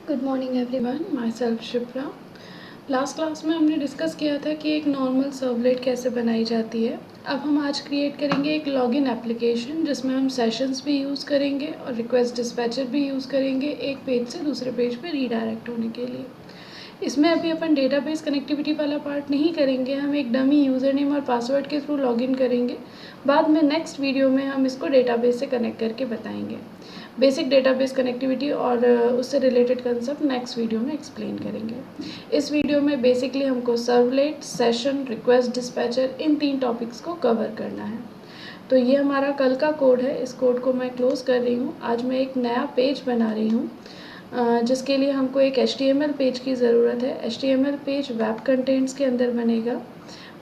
Good morning everyone, my self Shipra. Last class में हमने discuss किया था कि एक नॉर्मल सर्वलेट कैसे बनाई जाती है। अब हम आज क्रिएट करेंगे एक लॉगिन एप्लीकेशन जिसमें हम सेशंस भी यूज़ करेंगे और रिक्वेस्ट डिस्पैचर भी यूज़ करेंगे एक पेज से दूसरे पेज पे रीडायरेक्ट होने के लिए। इसमें अभी अपन डेटाबेस कनेक्टिविटी वाला पार्ट नहीं करेंगे, हम एक डमी यूज़र नेम और पासवर्ड के थ्रू लॉगिन करेंगे। बाद में नेक्स्ट वीडियो में हम इसको डेटाबेस से कनेक्ट करके बताएंगे। बेसिक डेटाबेस कनेक्टिविटी और उससे रिलेटेड कंसेप्ट नेक्स्ट वीडियो में एक्सप्लेन करेंगे। इस वीडियो में बेसिकली हमको सर्वलेट, सेशन, रिक्वेस्ट डिस्पैचर, इन 3 टॉपिक्स को कवर करना है। तो ये हमारा कल का कोड है, इस कोड को मैं क्लोज़ कर रही हूँ। आज मैं एक नया पेज बना रही हूँ जिसके लिए हमको एक HTML पेज की ज़रूरत है। HTML पेज वेब कंटेंट्स के अंदर बनेगा।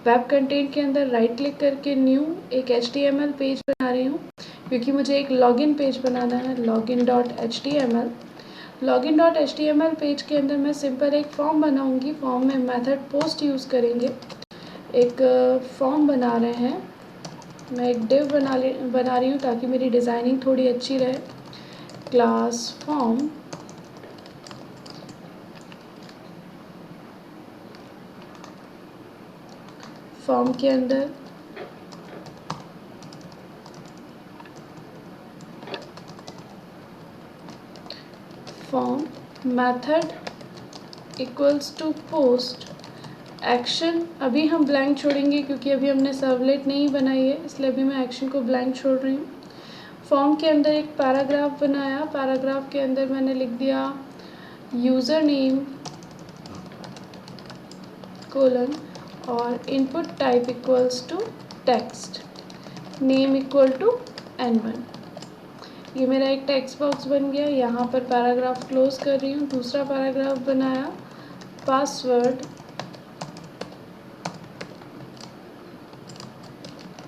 वेब कंटेंट के अंदर राइट क्लिक करके न्यू एक HTML पेज बना रही हूँ क्योंकि मुझे एक लॉगिन पेज बनाना है, login.html। login.html पेज के अंदर मैं सिंपल एक फॉर्म बनाऊंगी। फॉर्म में मेथड पोस्ट यूज़ करेंगे। एक फॉर्म बना रहे हैं, मैं एक डिव बना रही हूँ ताकि मेरी डिज़ाइनिंग थोड़ी अच्छी रहे। क्लास फॉर्म, फॉर्म के अंदर form method equals to post action. अभी हम ब्लैंक छोड़ेंगे क्योंकि अभी हमने सर्वलेट नहीं बनाई है, इसलिए अभी मैं एक्शन को ब्लैंक छोड़ रही हूँ। फॉर्म के अंदर एक पैराग्राफ बनाया। पैराग्राफ के अंदर मैंने लिख दिया यूज़र नेम कोलन और input type equals to text, name equal to N1। ये मेरा एक टेक्स्ट बॉक्स बन गया। यहाँ पर पैराग्राफ क्लोज कर रही हूँ। दूसरा पैराग्राफ बनाया, password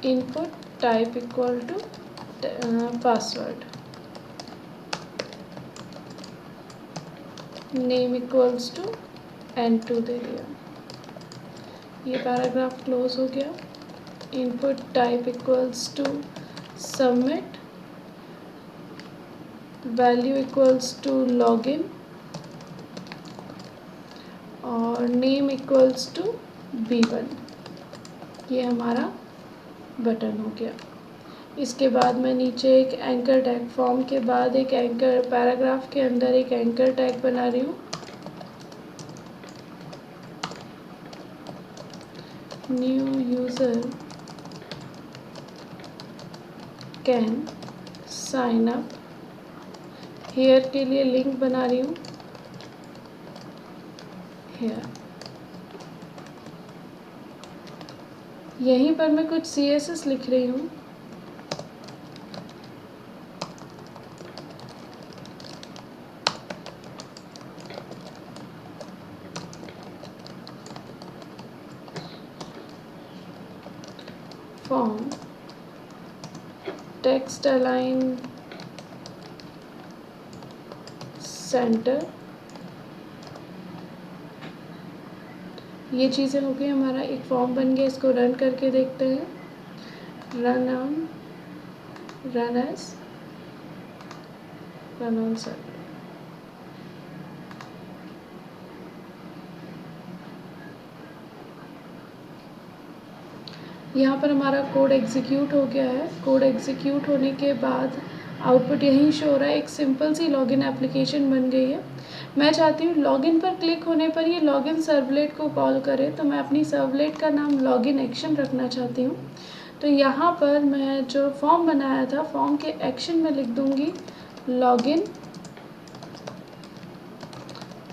input type equal to password, name equals to N2 दे दिया। ये पैराग्राफ क्लोज हो गया। Input type equals to submit, value equals to login और नेम इक्वल्स टू B1। ये हमारा बटन हो गया। इसके बाद मैं नीचे एक एंकर टैग, फॉर्म के बाद एक एंकर, पैराग्राफ के अंदर एक एंकर टैग बना रही हूँ। New user can sign up, here के लिए लिंक बना रही हूँ, हेयर। यहीं पर मैं कुछ CSS लिख रही हूँ। Form text align centre. ये चीज़ें हो गई, हमारा एक फॉर्म बन गया। इसको रन करके देखते हैं। Run on server. यहाँ पर हमारा कोड एग्जीक्यूट हो गया है। कोड एग्जीक्यूट होने के बाद आउटपुट यहीं शो हो रहा है। एक सिंपल सी लॉगिन एप्लीकेशन बन गई है। मैं चाहती हूँ लॉगिन पर क्लिक होने पर ये लॉगिन सर्वलेट को कॉल करे, तो मैं अपनी सर्वलेट का नाम लॉगिन एक्शन रखना चाहती हूँ। तो यहाँ पर मैं जो फॉर्म बनाया था, फॉर्म के एक्शन में लिख दूँगी लॉगिन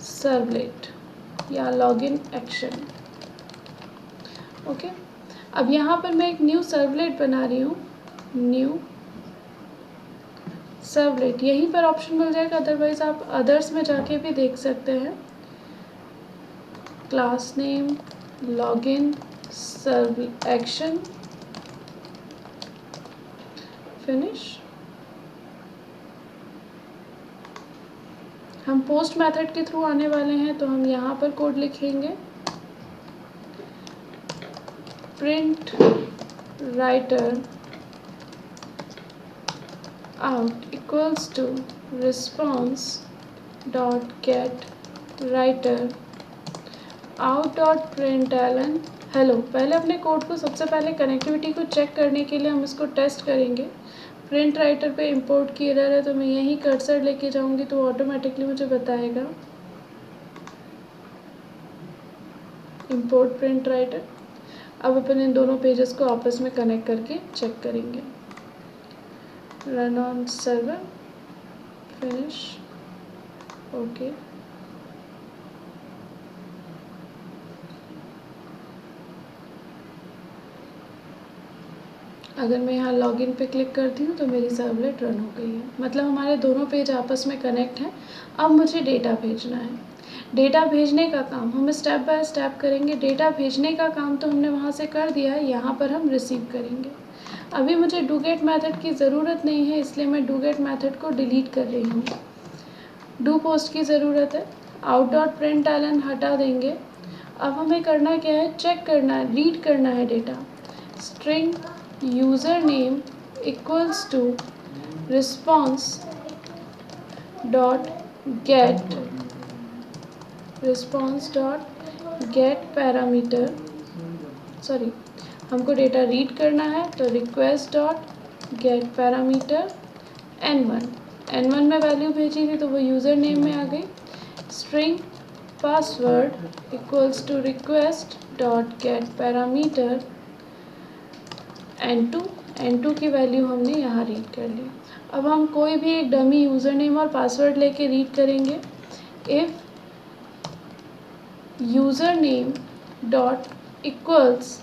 सर्वलेट या लॉगिन एक्शन। ओके। अब यहाँ पर मैं एक न्यू सर्वलेट बना रही हूँ, न्यू सर्वलेट। यहीं पर ऑप्शन मिल जाएगा, अदरवाइज आप अदर्स में जाके भी देख सकते हैं। क्लास नेम लॉगिन सर्व एक्शन, फिनिश। हम पोस्ट मेथड के थ्रू आने वाले हैं, तो हम यहाँ पर कोड लिखेंगे print writer out equals to response dot get writer out dot println hello. पहले अपने कोड को सबसे पहले कनेक्टिविटी को चेक करने के लिए हम इसको टेस्ट करेंगे। प्रिंट राइटर पे इंपोर्ट की एरर है तो मैं यहीं कर्सर लेके जाऊंगी तो ऑटोमेटिकली मुझे बताएगा इंपोर्ट प्रिंट राइटर। अब अपन इन दोनों पेजेस को आपस में कनेक्ट करके चेक करेंगे। Run on server, finish, okay. अगर मैं यहाँ लॉगिन पे क्लिक करती हूँ तो मेरी सर्वलेट रन हो गई है, मतलब हमारे दोनों पेज आपस में कनेक्ट हैं। अब मुझे डेटा भेजना है। डेटा भेजने का काम हम स्टेप बाय स्टेप करेंगे। डेटा भेजने का काम तो हमने वहाँ से कर दिया है, यहाँ पर हम रिसीव करेंगे। अभी मुझे डूगेट मेथड की ज़रूरत नहीं है, इसलिए मैं डूगेट मेथड को डिलीट कर रही हूँ। डू पोस्ट की ज़रूरत है, आउट डॉट प्रिंटलन हटा देंगे। अब हमें करना क्या है, चेक करना है, रीड करना है data. String user name equals to response dot get parameter, sorry हमको डेटा रीड करना है तो request dot get parameter n1 में वैल्यू भेजी थी तो वो यूज़र नेम में आ गई। String password equals to request dot get parameter n2 की वैल्यू हमने यहाँ रीड कर ली। अब हम कोई भी एक डमी यूज़र नेम और पासवर्ड लेके रीड करेंगे। If user name dot equals,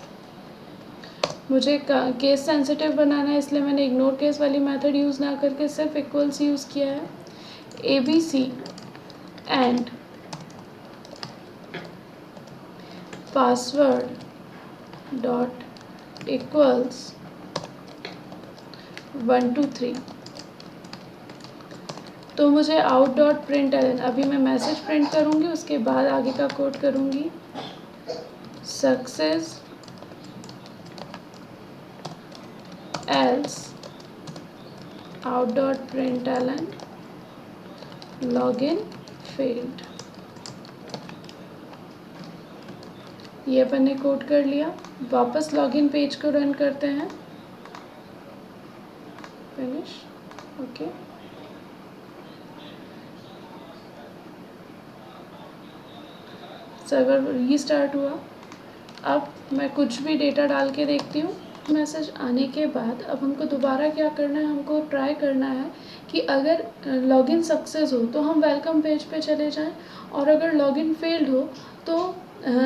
मुझे केस सेंसिटिव बनाना है इसलिए मैंने इग्नोर केस वाली मेथड यूज़ ना करके सिर्फ इक्वल्स यूज़ किया है। ABC and password dot equals 1 2 3। तो मुझे आउट डॉट प्रिंटलन, अभी मैं मैसेज प्रिंट करूँगी उसके बाद आगे का कोड करूँगी। Success else out dot println login failed. ये अपन ने कोड कर लिया। वापस लॉगिन पेज को रन करते हैं। Finish, okay. सर्वर रीस्टार्ट हुआ। अब मैं कुछ भी डेटा डाल के देखती हूँ। मैसेज आने के बाद अब हमको दोबारा क्या करना है, हमको ट्राई करना है कि अगर लॉगिन सक्सेस हो तो हम वेलकम पेज पे चले जाएं, और अगर लॉगिन फेल्ड हो तो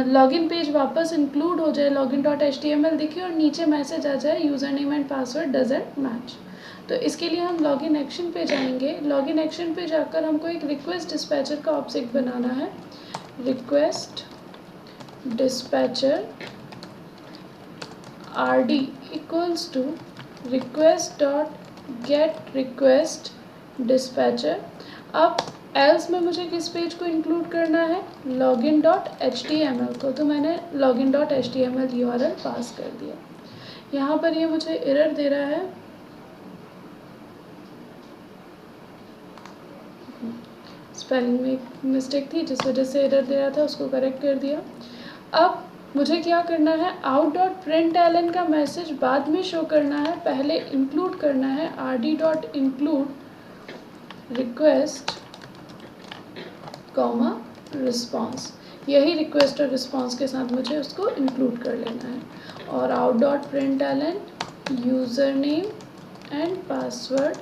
लॉगिन पेज वापस इंक्लूड हो जाए, लॉगिन डॉट HTML दिखे और नीचे मैसेज आ जाए user name and password doesn't match. तो इसके लिए हम लॉगिन एक्शन पे जाएंगे। लॉगिन एक्शन पे जाकर हमको एक रिक्वेस्ट डिस्पैचर का ऑब्जेक्ट बनाना है। Request dispatcher RD equals to request dot get request dispatcher. अब एल्स में मुझे किस पेज को इंक्लूड करना है, लॉगिन डॉट HTML को, तो मैंने लॉगिन डॉट HTML URL पास कर दिया। यहाँ पर ये मुझे एरर दे रहा है, स्पेलिंग में एक मिस्टेक थी जिस वजह से एरर दे रहा था, उसको करेक्ट कर दिया। अब मुझे क्या करना है, आउट डॉट प्रिंटलन का मैसेज बाद में शो करना है, पहले इंक्लूड करना है RD dot include request comma response. यही रिक्वेस्ट और रिस्पॉन्स के साथ मुझे उसको इंक्लूड कर लेना है। और out dot println user name and password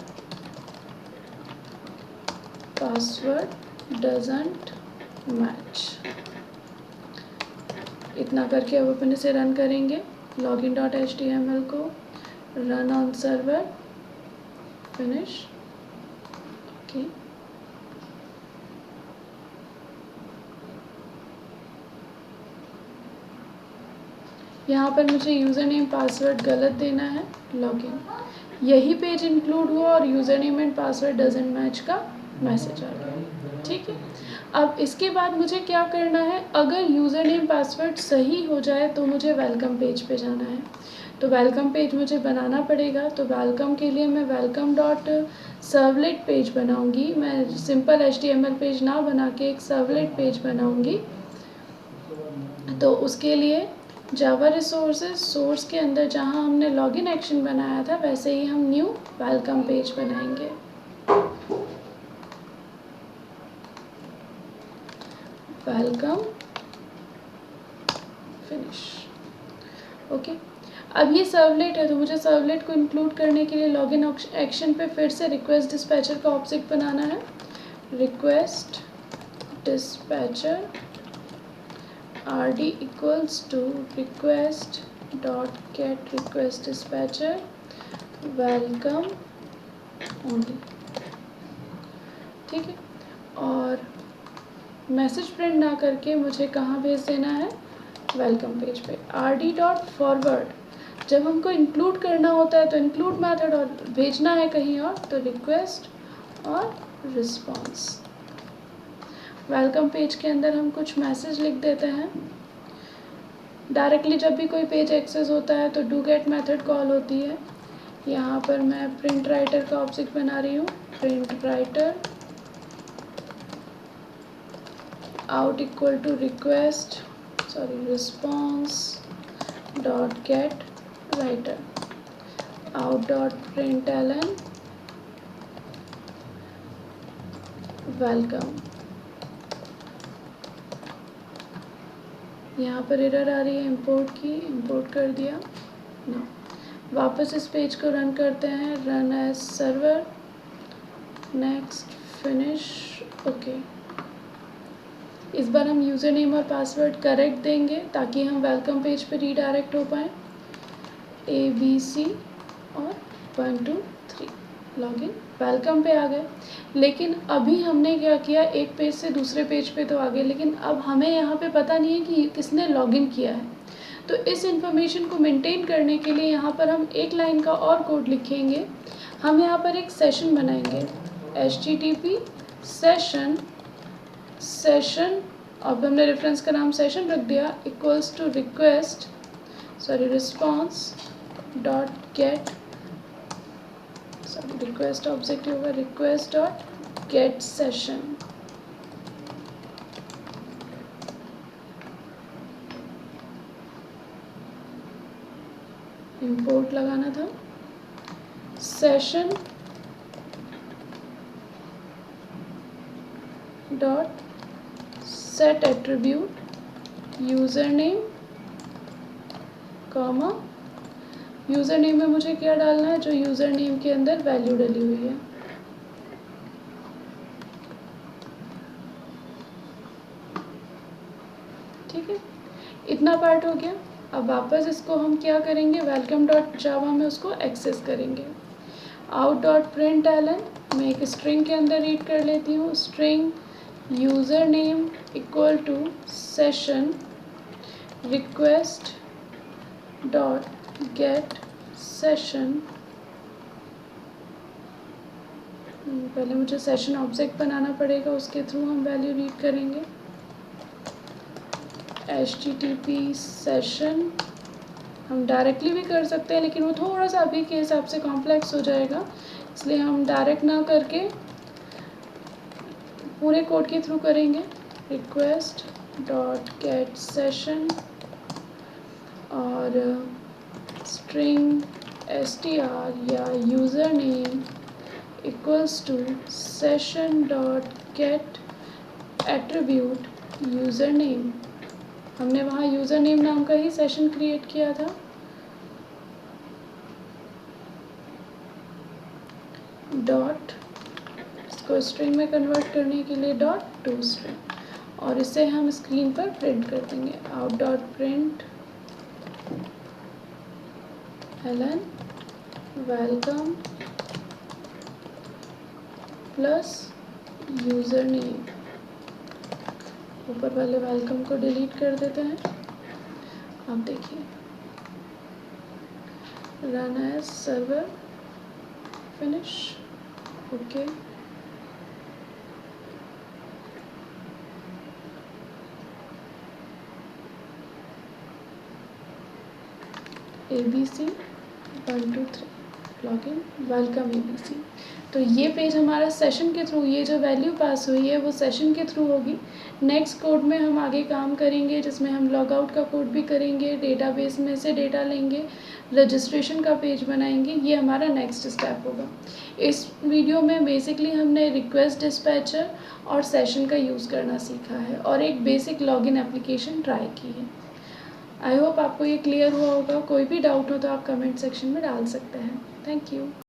doesn't match. इतना करके अब अपन इसे रन करेंगे। लॉगिन डॉट HTML को run on server, finish, okay. यहाँ पर मुझे यूज़र नेम पासवर्ड गलत देना है, लॉगिन। यही पेज इंक्लूड हुआ और user name and password doesn't match का मैसेज आ गया, ठीक है। अब इसके बाद मुझे क्या करना है, अगर यूज़र नेम पासवर्ड सही हो जाए तो मुझे वेलकम पेज पे जाना है। तो वेलकम पेज मुझे बनाना पड़ेगा। तो वेलकम के लिए मैं वेलकम डॉट सर्वलेट पेज बनाऊंगी। मैं सिंपल HTML पेज ना बना के एक सर्वलेट पेज बनाऊंगी। तो उसके लिए जावा रिसोर्सेज सोर्स के अंदर जहाँ हमने लॉगिन एक्शन बनाया था वैसे ही हम न्यू वेलकम पेज बनाएंगे। Welcome finish. ओके, अब ये सर्वलेट है तो मुझे सर्वलेट को इंक्लूड करने के लिए लॉगिन एक्शन पे फिर से रिक्वेस्ट डिस्पैचर का ऑब्जेक्ट बनाना है। Request dispatcher rd equals to request dot get request dispatcher welcome only। ठीक है, और मैसेज प्रिंट ना करके मुझे कहाँ भेज देना है, वेलकम पेज पे। rd डॉट फॉरवर्ड जब हमको इंक्लूड करना होता है तो इंक्लूड मेथड, और भेजना है कहीं और तो रिक्वेस्ट और रिस्पॉन्स। वेलकम पेज के अंदर हम कुछ मैसेज लिख देते हैं। डायरेक्टली जब भी कोई पेज एक्सेस होता है तो डू गेट मेथड कॉल होती है। यहाँ पर मैं प्रिंट राइटर का ऑब्जेक्ट बना रही हूँ। Print writer out equal to response dot get writer out dot print L N welcome. यहाँ पर एरर आ रही है इंपोर्ट की, इंपोर्ट कर दिया ना। वापस इस पेज को रन करते हैं, run as server, next finish. Okay, इस बार हम यूज़र नेम और पासवर्ड करेक्ट देंगे ताकि हम वेलकम पेज पे रीडायरेक्ट हो पाएँ। ABC और 1 2 3 लॉगिन, वेलकम पे आ गए। लेकिन अभी हमने क्या किया, एक पेज से दूसरे पेज पे तो आ गए, लेकिन अब हमें यहाँ पे पता नहीं है कि किसने लॉगिन किया है। तो इस इंफॉर्मेशन को मेंटेन करने के लिए यहाँ पर हम एक लाइन का और कोड लिखेंगे। हम यहाँ पर एक सेशन बनाएंगे, HTTP सेशन, अब हमने रेफरेंस का नाम सेशन रख दिया, equals to response dot get, request object होगा request dot get session. Import लगाना था, session dot set attribute user name comma, username में मुझे क्या डालना है, जो यूज़र नेम के अंदर वैल्यू डली हुई है। ठीक है, इतना पार्ट हो गया। अब वापस इसको हम क्या करेंगे, वेलकम डॉट जावा में उसको एक्सेस करेंगे। आउट डॉट प्रिंट एलन मैं एक स्ट्रिंग के अंदर रीड कर लेती हूँ, string user name equal to session request dot get session. पहले मुझे सेशन ऑब्जेक्ट बनाना पड़ेगा, उसके थ्रू हम वैल्यू रीड करेंगे। HTTP सेशन हम डायरेक्टली भी कर सकते हैं, लेकिन वो थोड़ा सा अभी के हिसाब से कॉम्प्लेक्स हो जाएगा, इसलिए हम डायरेक्ट ना करके पूरे कोड के थ्रू करेंगे। रिक्वेस्ट डॉट गेट सेशन और स्ट्रिंग str या user name equals to session dot get attribute user name. हमने वहाँ यूज़र नेम नाम का ही सेशन क्रिएट किया था। डॉट, इसको स्ट्रिंग में कन्वर्ट करने के लिए डॉट टू स्ट्रिंग, और इसे हम स्क्रीन पर प्रिंट कर देंगे। Out dot print L N welcome plus user name. ऊपर वाले वेलकम को डिलीट कर देते हैं। अब देखिए, run as server, finish. Okay, ABC 1 2 3 login welcome ABC। तो ये पेज हमारा सेशन के थ्रू, ये जो वैल्यू पास हुई है वो सेशन के थ्रू होगी। नेक्स्ट कोड में हम आगे काम करेंगे जिसमें हम लॉग आउट का कोड भी करेंगे, डेटाबेस में से डेटा लेंगे, रजिस्ट्रेशन का पेज बनाएंगे। ये हमारा नेक्स्ट स्टेप होगा। इस वीडियो में बेसिकली हमने रिक्वेस्ट डिस्पैचर और सेशन का यूज़ करना सीखा है और एक बेसिक लॉगिन एप्लीकेशन ट्राई की है। आई होप आपको ये क्लियर हुआ होगा। कोई भी डाउट हो तो आप कमेंट सेक्शन में डाल सकते हैं। Thank you.